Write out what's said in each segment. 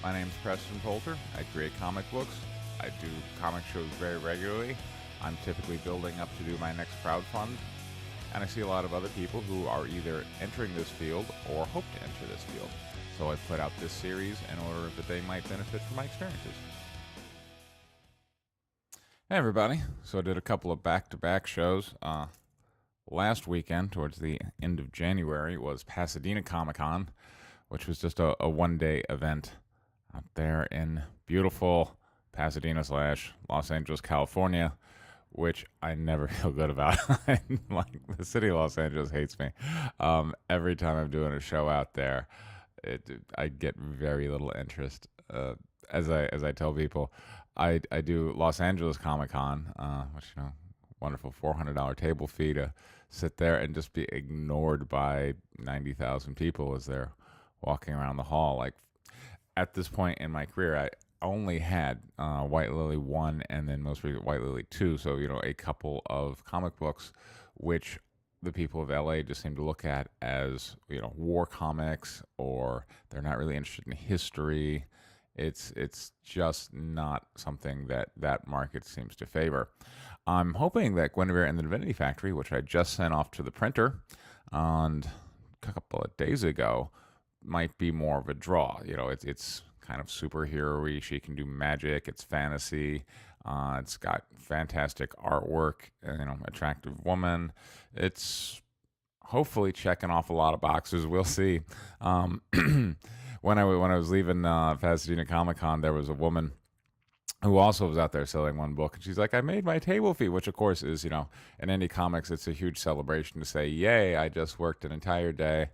My name's Preston Poulter. I create comic books. I do comic shows very regularly. I'm typically building up to do my next crowdfund. And I see a lot of other people who are either entering this field or hope to enter this field. So I put out this series in order that they might benefit from my experiences. Hey everybody. So I did a couple of back-to-back shows. Last weekend, towards the end of January, was Pasadena ComicCon, which was just a one-day event out there in beautiful Pasadena / Los Angeles, California, which I never feel good about. Like, the city of Los Angeles hates me. Every time I'm doing a show out there, I get very little interest. As I tell people, I do Los Angeles Comic Con, which wonderful $400 table fee to sit there and just be ignored by 90,000 people as they're walking around the hall. Like, at this point in my career, I only had White Lily 1 and then most recently White Lily 2. So, a couple of comic books which the people of LA just seem to look at as, war comics, or they're not really interested in history. It's just not something that market seems to favor. I'm hoping that Guinevere and the Divinity Factory, which I just sent off to the printer and a couple of days ago, might be more of a draw. It's kind of superhero-y. She can do magic. It's fantasy. It's got fantastic artwork. Attractive woman. It's hopefully checking off a lot of boxes. We'll see. When I was leaving Pasadena Comic Con, there was a woman who also was out there selling one book, and she's like, "I made my table fee," which of course is, in indie comics, it's a huge celebration to say, "Yay! I just worked an entire day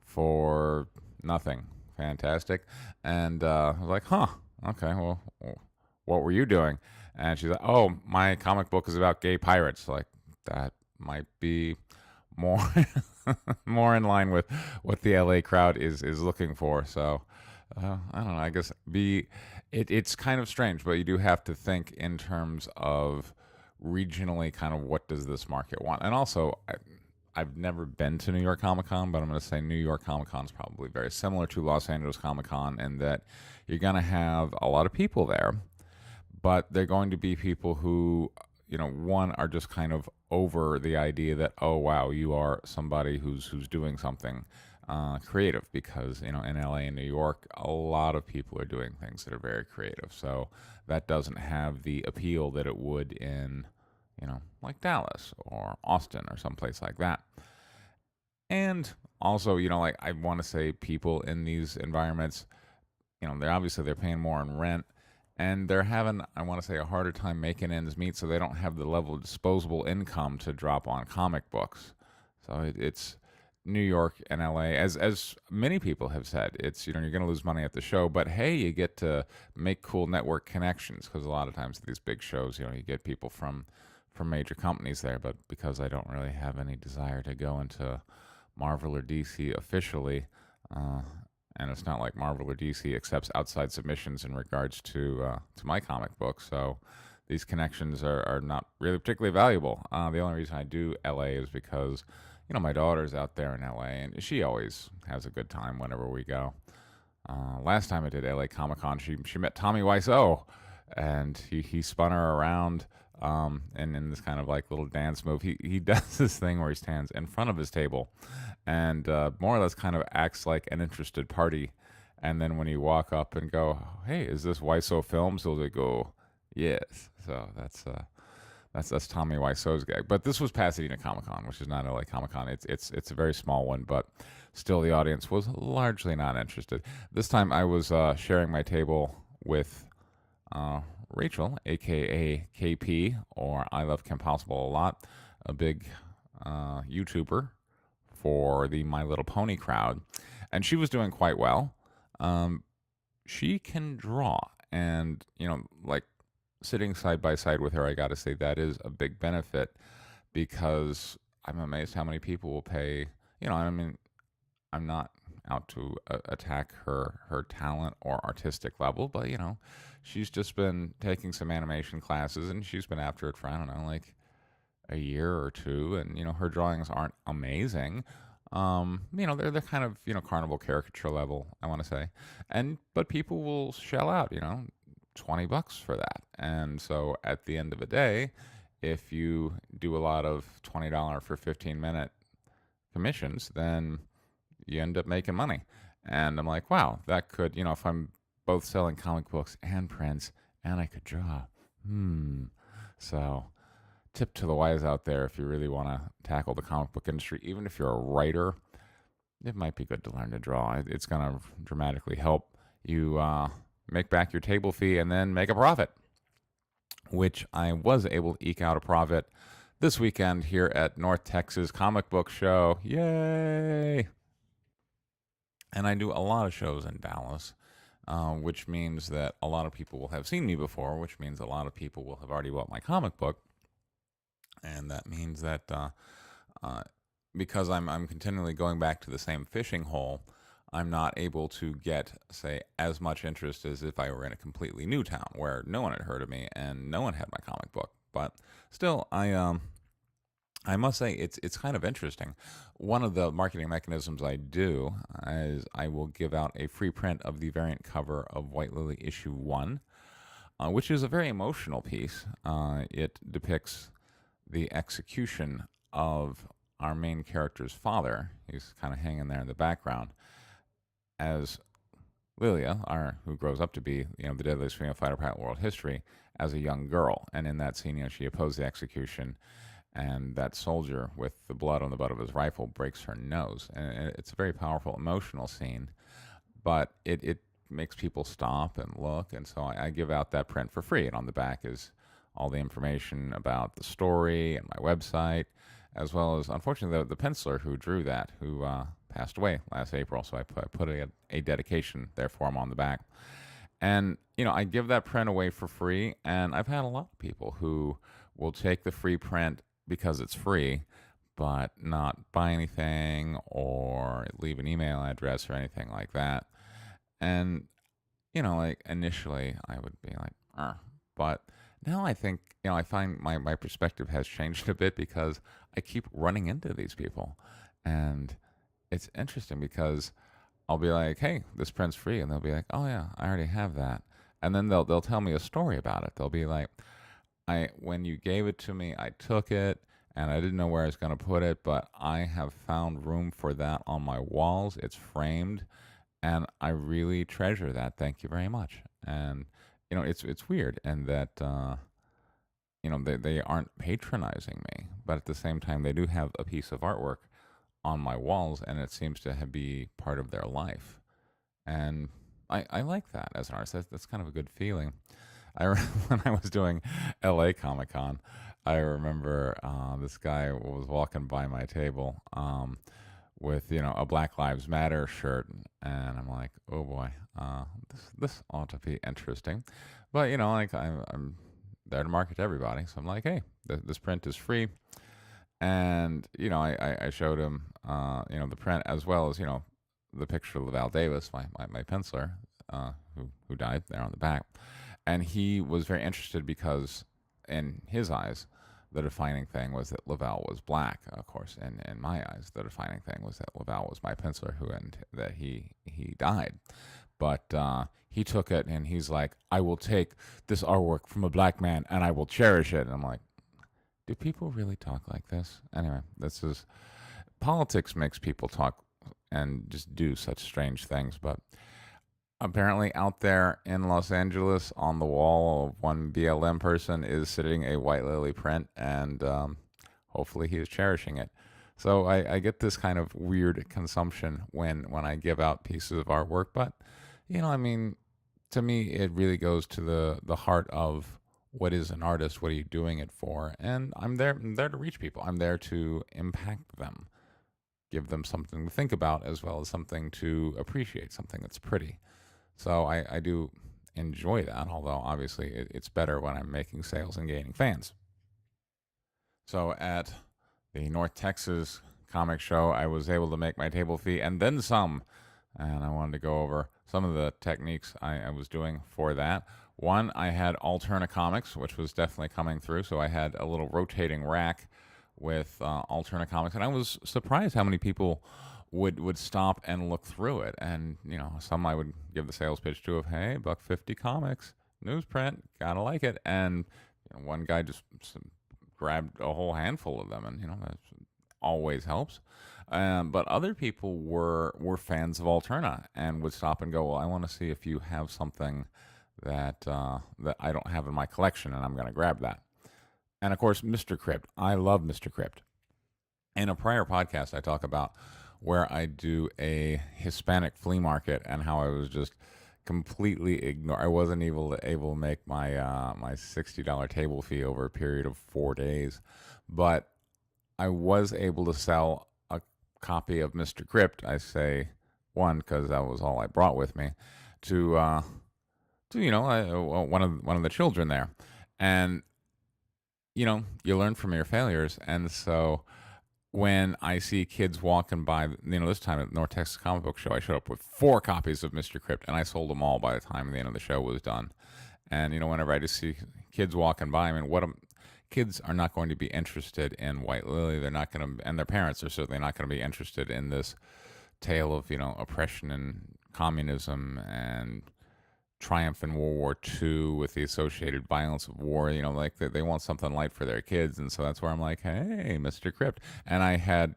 for nothing." Fantastic. And I was like, "Huh? Okay. Well, what were you doing?" And she's like, "Oh, my comic book is about gay pirates." Like, that might be more more in line with what the LA crowd is looking for. So I don't know. I guess it's kind of strange, but you do have to think in terms of regionally, kind of what does this market want. And also, I've never been to New York Comic Con, but I'm going to say New York Comic Con is probably very similar to Los Angeles Comic Con in that you're going to have a lot of people there, but they're going to be people who, one, are just kind of over the idea that, oh wow, you are somebody who's doing something creative, because in LA and New York, a lot of people are doing things that are very creative. So that doesn't have the appeal that it would in like Dallas or Austin or someplace like that. And also, like, I want to say people in these environments, they're paying more in rent, and they're having, I want to say, a harder time making ends meet, so they don't have the level of disposable income to drop on comic books. So it's New York and LA, as many people have said, it's, you're going to lose money at the show, but hey, you get to make cool network connections, because a lot of times at these big shows, you get people from major companies there. But because I don't really have any desire to go into Marvel or DC officially, and it's not like Marvel or DC accepts outside submissions in regards to my comic book, so these connections are not really particularly valuable. The only reason I do LA is because my daughter's out there in LA, and she always has a good time whenever we go. Last time I did LA Comic Con, she met Tommy Wiseau, and he spun her around. And in this kind of like little dance move, he does this thing where he stands in front of his table and more or less kind of acts like an interested party. And then when you walk up and go, "Hey, is this Wiseau Films?" He'll go, "Yes." So that's Tommy Wiseau's gag. But this was Pasadena Comic Con, which is not LA Comic Con. It's a very small one, but still the audience was largely not interested. This time I was sharing my table with Rachel, aka KP, or I Love Kim Possible a lot, a big YouTuber for the My Little Pony crowd, and she was doing quite well. She can draw, and like, sitting side by side with her, I got to say that is a big benefit, because I'm amazed how many people will pay. I'm not out to attack her talent or artistic level, but she's just been taking some animation classes, and she's been after it for, I don't know, like a year or two, and her drawings aren't amazing, They're kind of carnival caricature level, I want to say, but people will shell out $20 for that, and so at the end of the day, if you do a lot of $20 for 15-minute commissions, then you end up making money. And I'm like, wow, that could, if I'm both selling comic books and prints and I could draw. So, tip to the wise out there, if you really want to tackle the comic book industry, even if you're a writer, it might be good to learn to draw. It's going to dramatically help you make back your table fee and then make a profit, which I was able to eke out a profit this weekend here at North Texas Comic Book Show. Yay! And I do a lot of shows in Dallas, which means that a lot of people will have seen me before, which means a lot of people will have already bought my comic book. And that means that because I'm continually going back to the same fishing hole, I'm not able to get, say, as much interest as if I were in a completely new town where no one had heard of me and no one had my comic book. But still, I must say it's kind of interesting. One of the marketing mechanisms I do is I will give out a free print of the variant cover of White Lily issue 1, which is a very emotional piece. It depicts the execution of our main character's father. He's kind of hanging there in the background as Lilia, who grows up to be the deadliest female fighter pilot in world history, as a young girl. And in that scene, she opposed the execution. And that soldier with the blood on the butt of his rifle breaks her nose. And it's a very powerful, emotional scene, but it makes people stop and look. And so I give out that print for free. And on the back is all the information about the story and my website, as well as, unfortunately, the penciler who drew that, who passed away last April. So I put a dedication there for him on the back. And, I give that print away for free. And I've had a lot of people who will take the free print because it's free, but not buy anything or leave an email address or anything like that. And, initially I would be like, but now I think, I find my perspective has changed a bit because I keep running into these people. And it's interesting because I'll be like, hey, this print's free. And they'll be like, oh yeah, I already have that. And then they'll tell me a story about it. They'll be like, when you gave it to me, I took it and I didn't know where I was going to put it, but I have found room for that on my walls. It's framed and I really treasure that. Thank you very much. And, it's weird and that, they aren't patronizing me, but at the same time, they do have a piece of artwork on my walls and it seems to be part of their life. And I like that as an artist. That's kind of a good feeling. When I was doing LA ComicCon, I remember this guy was walking by my table with a Black Lives Matter shirt, and I'm like, oh boy, this ought to be interesting. But I'm there to market to everybody, so I'm like, hey, this print is free, and I showed him the print as well as the picture of Laval Davis, my penciler, who died there on the back. And he was very interested because, in his eyes, the defining thing was that Laval was black. Of course, in my eyes, the defining thing was that Laval was my penciler and that he died. But he took it and he's like, I will take this artwork from a black man and I will cherish it. And I'm like, do people really talk like this? Anyway, politics makes people talk and just do such strange things, but apparently out there in Los Angeles on the wall of one BLM person is sitting a White Lily print, and hopefully he is cherishing it. So I get this kind of weird consumption when I give out pieces of artwork, but to me it really goes to the heart of what is an artist, what are you doing it for? And I'm there to reach people. I'm there to impact them, give them something to think about as well as something to appreciate, something that's pretty. So I do enjoy that, although obviously it's better when I'm making sales and gaining fans. So at the North Texas Comic Show, I was able to make my table fee and then some. And I wanted to go over some of the techniques I was doing for that. One, I had Alterna Comics, which was definitely coming through. So I had a little rotating rack with Alterna Comics, and I was surprised how many people would stop and look through it. And some I would give the sales pitch to of, hey, $1.50 comics, newsprint, gotta like it. And one guy just grabbed a whole handful of them, and that always helps. But other people were fans of Alterna and would stop and go, well, I want to see if you have something that that I don't have in my collection, and I'm going to grab that. And of course, Mr. Crypt. I love Mr. Crypt. In a prior podcast, I talk about where I do a Hispanic flea market and how I was just completely ignored. I wasn't able to make my my $60 table fee over a period of 4 days, but I was able to sell a copy of Mr. Crypt. I say one because that was all I brought with me to one of the children there, and you learn from your failures. And so when I see kids walking by, this time at North Texas Comic Book Show, I showed up with 4 copies of Mr. Crypt, and I sold them all by the time the end of the show was done. And whenever I just see kids walking by, kids are not going to be interested in White Lily. They're not going to, and their parents are certainly not going to be interested in this tale of oppression and communism and triumph in World War II with the associated violence of war. Like they want something light for their kids, and so that's where I'm like, hey, Mr. Crypt. And I had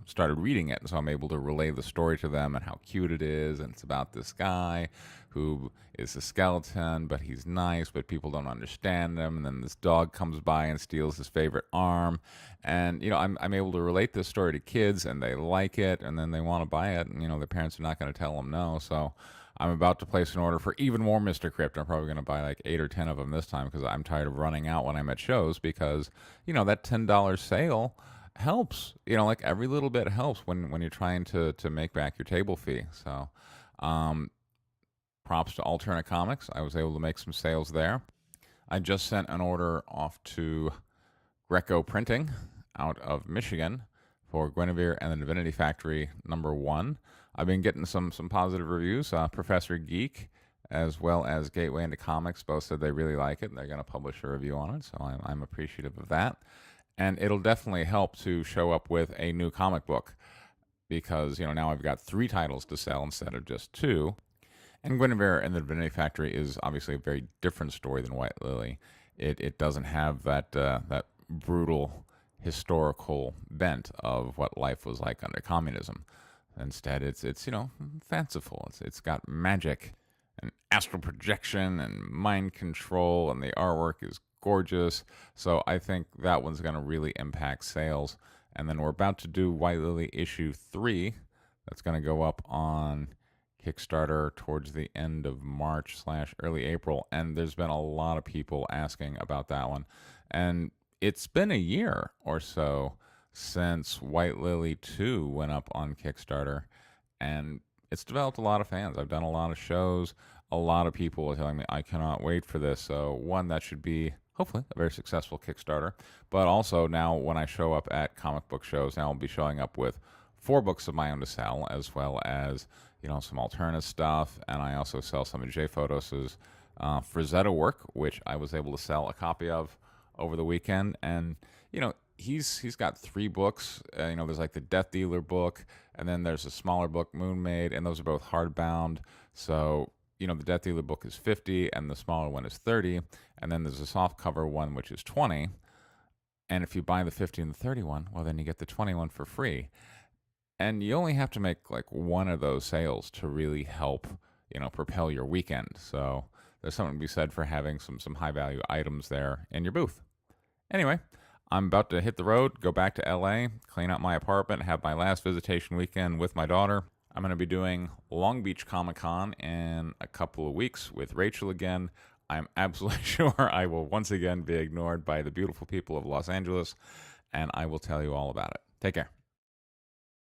started reading it, and so I'm able to relay the story to them and how cute it is. And it's about this guy who is a skeleton, but he's nice, but people don't understand him. And then this dog comes by and steals his favorite arm. And I'm able to relate this story to kids, and they like it, and then they want to buy it, and their parents are not going to tell them no. So I'm about to place an order for even more Mr. Crypt. I'm probably going to buy like 8 or 10 of them this time because I'm tired of running out when I'm at shows, because that $10 sale helps. Like every little bit helps when you're trying to make back your table fee. So props to Alterna Comics. I was able to make some sales there. I just sent an order off to Greco Printing out of Michigan for Guinevere and the Divinity Factory #1. I've been getting some positive reviews. Professor Geek as well as Gateway into Comics both said they really like it, and they're going to publish a review on it, so I'm appreciative of that. And it'll definitely help to show up with a new comic book, because now I've got 3 titles to sell instead of just 2. And Guinevere and the Divinity Factory is obviously a very different story than White Lily. It doesn't have that brutal historical bent of what life was like under communism. Instead, it's fanciful. It's got magic and astral projection and mind control, and the artwork is gorgeous. So I think that one's going to really impact sales. And then we're about to do White Lily issue 3. That's going to go up on Kickstarter towards the end of March / early April. And there's been a lot of people asking about that one. And it's been a year or so since White Lily 2 went up on Kickstarter, and it's developed a lot of fans. I've done a lot of shows. A lot of people are telling me, I cannot wait for this. So one, that should be hopefully a very successful Kickstarter. But also now when I show up at comic book shows, now I'll be showing up with 4 books of my own to sell, as well as some Alterna stuff. And I also sell some of Jay Photos's Frazetta work, which I was able to sell a copy of over the weekend. And he's got 3 books. There's like the Death Dealer book, and then there's a smaller book, Moon Maid, and those are both hardbound. So the Death Dealer book is $50 and the smaller one is $30, and then there's a soft cover one which is $20. And if you buy the $50 and the $30 one, well, then you get the $20 one for free. And you only have to make like one of those sales to really help propel your weekend. So there's something to be said for having some high value items there in your booth. Anyway, I'm about to hit the road, go back to LA, clean up my apartment, have my last visitation weekend with my daughter. I'm going to be doing Long Beach Comic-Con in a couple of weeks with Rachel again. I'm absolutely sure I will once again be ignored by the beautiful people of Los Angeles, and I will tell you all about it. Take care.